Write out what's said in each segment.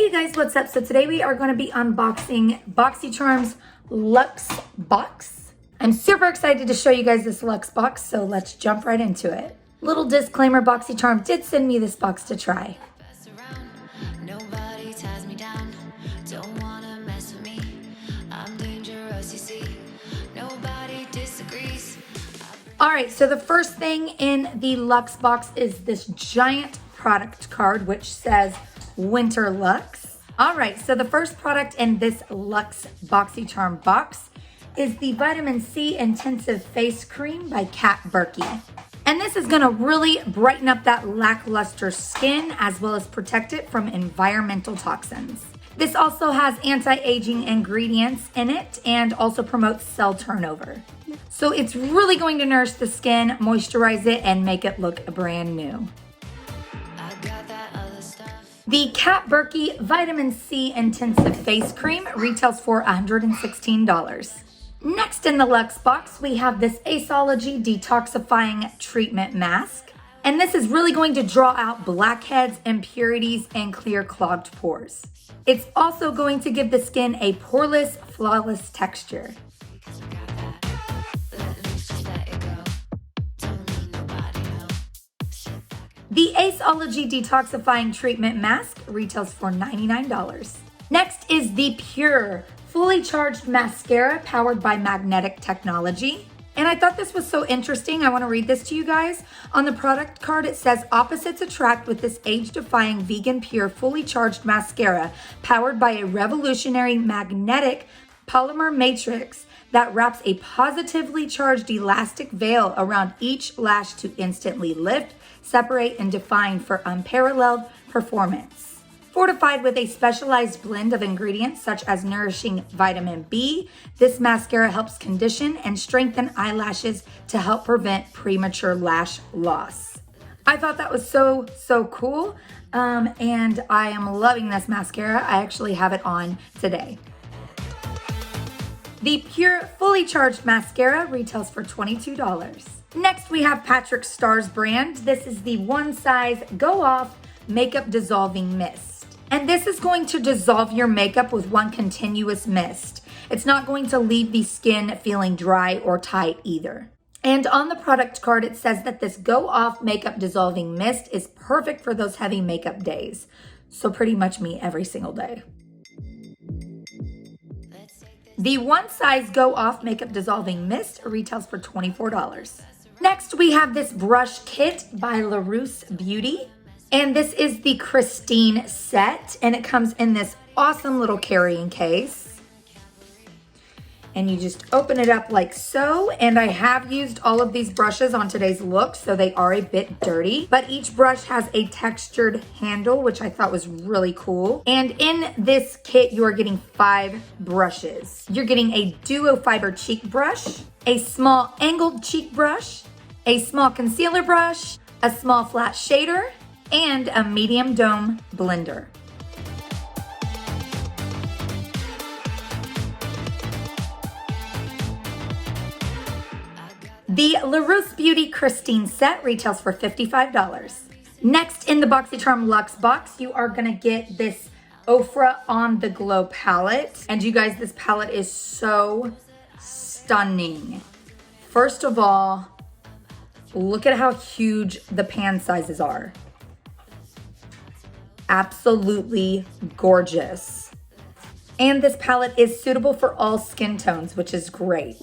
Hey guys, what's up? So today we are going to be unboxing Boxycharm's Luxe box. I'm super excited to show you guys this Luxe box, so let's jump right into it. Little disclaimer, Boxycharm did send me this box to try. Alright, so the first thing in the Luxe box is this giant product card which says Winter Luxe. Alright, so the first product in this Luxe Boxycharm box is the Vitamin C Intensive Face Cream by Ketchup Beauty. And this is going to really brighten up that lackluster skin as well as protect it from environmental toxins. This also has anti-aging ingredients in it and also promotes cell turnover. So it's really going to nourish the skin, moisturize it, and make it look brand new. The Ketchup Beauty Vitamin C Intensive Face Cream retails for $116. Next in the Luxe box, we have this Aceology Detoxifying Treatment Mask. And this is really going to draw out blackheads, impurities, and clear clogged pores. It's also going to give the skin a poreless, flawless texture. The Aceology Detoxifying Treatment Mask retails for $99. Next is the Pure Fully Charged Mascara powered by magnetic technology. And I thought this was so interesting. I want to read this to you guys. On the product card, it says, opposites attract with this age-defying vegan pure fully charged mascara powered by a revolutionary magnetic polymer matrix that wraps a positively charged elastic veil around each lash to instantly lift, separate, and define for unparalleled performance. Fortified with a specialized blend of ingredients such as nourishing vitamin B, this mascara helps condition and strengthen eyelashes to help prevent premature lash loss. I thought that was so cool, and I am loving this mascara. I actually have it on today. The Pure Fully Charged Mascara retails for $22. Next, we have Patrick Starr's brand. This is the One Size Go Off Makeup Dissolving Mist. And this is going to dissolve your makeup with one continuous mist. It's not going to leave the skin feeling dry or tight either. And on the product card, it says that this Go Off Makeup Dissolving Mist is perfect for those heavy makeup days. So pretty much me every single day. The One Size Go Off Makeup Dissolving Mist retails for $24. Next, we have this brush kit by Thebriabeauty. And this is the Christine set, and it comes in this awesome little carrying case. And you just open it up like so. And I have used all of these brushes on today's look, so they are a bit dirty. But each brush has a textured handle, which I thought was really cool. And in this kit, you are getting 5 brushes. You're getting a duo fiber cheek brush, a small angled cheek brush, a small concealer brush, a small flat shader, and a medium dome blender. The Thebriabeauty Christine set retails for $55. Next in the Boxycharm Luxe box, you are gonna get this Ofra On The Glow palette. And you guys, this palette is so stunning. First of all, look at how huge the pan sizes are. Absolutely gorgeous. And this palette is suitable for all skin tones, which is great.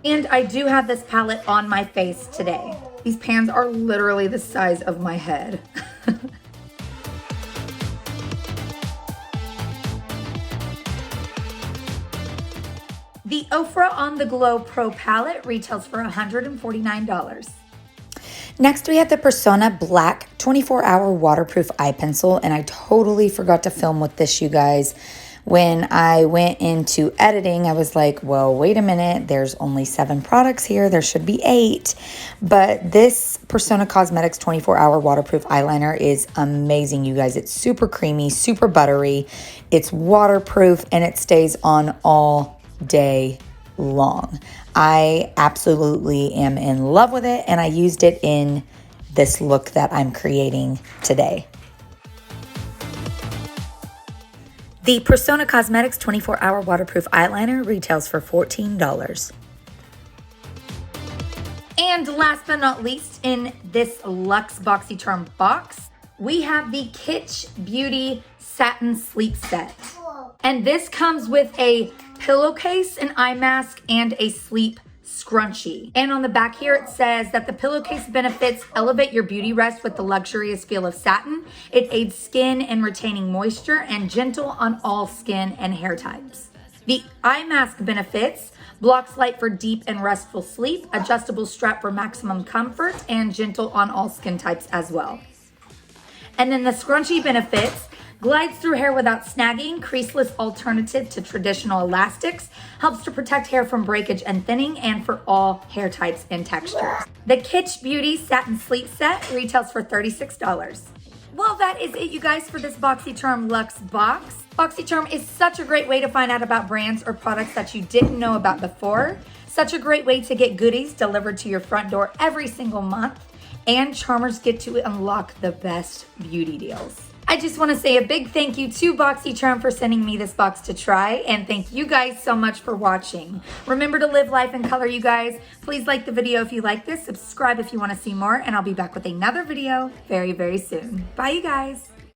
And I do have this palette on my face today. These pans are literally the size of my head. The Ofra On The Glow Pro palette retails for $149. Next, we have the Persona Black 24-hour waterproof eye pencil, and I totally forgot to film with this, you guys. When I went into editing, I was like, well, wait a minute, there's only 7 products here. There should be 8. But this Persona Cosmetics 24-hour waterproof eyeliner is amazing, you guys. It's super creamy, super buttery. It's waterproof, and it stays on all day long. I absolutely am in love with it, and I used it in this look that I'm creating today. The Persona Cosmetics 24-hour waterproof eyeliner retails for $14. And last but not least, in this Luxe Boxycharm box, we have the Ketchup Beauty Satin Sleep Set. And this comes with a pillowcase, an eye mask, and a sleep scrunchie. And on the back here, it says that the pillowcase benefits elevate your beauty rest with the luxurious feel of satin. It aids skin in retaining moisture and gentle on all skin and hair types. The eye mask benefits blocks light for deep and restful sleep, adjustable strap for maximum comfort, and gentle on all skin types as well. And then the scrunchie benefits glides through hair without snagging, creaseless alternative to traditional elastics, helps to protect hair from breakage and thinning, and for all hair types and textures. The Ketchup Beauty Satin Sleep Set retails for $36. Well, that is it, you guys, for this Boxycharm Luxe box. Boxycharm is such a great way to find out about brands or products that you didn't know about before. Such a great way to get goodies delivered to your front door every single month. And charmers get to unlock the best beauty deals. I just want to say a big thank you to Boxycharm for sending me this box to try, and thank you guys so much for watching. Remember to live life in color, you guys. Please like the video if you like this, subscribe if you want to see more, and I'll be back with another video very, very soon. Bye, you guys.